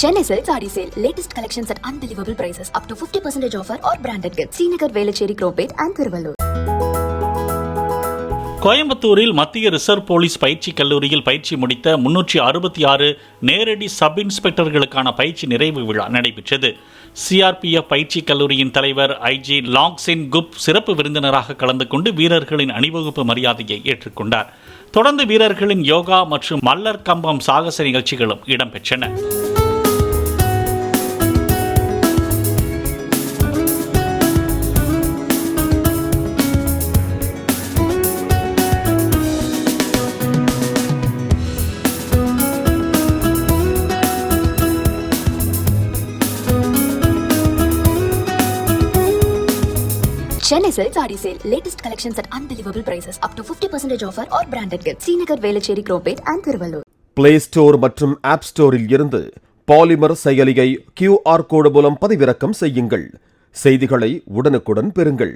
Chennai Silk Saree Sale. Latest collections at unbelievable prices. Up to 50% offer or branded gifts. Srinagar, Velachery, Cropate and Thiruvallur. கோயம்புத்தூரில் மத்திய reserve police பயிற்சி கல்லூரியில் பயிற்சி முடித்த 366 நேரடி sub இன்ஸ்பெக்டர்களுக்கான பயிற்சி நிறைவு விழா நடைபெற்றது. சிஆர்பிஎஃப் பயிற்சி கல்லூரியின் தலைவர் ஐஜி லாங்சின் குப் சிறப்பு விருந்தினராக கலந்து கொண்டு வீரர்களின் அணிவகுப்பு மரியாதையை ஏற்றுக்கொண்டார். தொடர்ந்து வீரர்களின் யோகா மற்றும் மல்லர் கம்பம் சாகச நிகழ்ச்சிகளும் இடம்பெற்றன. Chennai Silk Saree Sale. Latest collections at unbelievable prices. Up to 50% offer or branded gifts. Srinagar, Velachery, Cropate and Thiruvallur. Play store மற்றும் ஆப் ஸ்டோரில் இருந்து பாலிமர் செயலியை QR கோடு மூலம் பதிவிறக்கம் செய்யுங்கள். செய்திகளை உடனுக்குடன் பெறுங்கள்.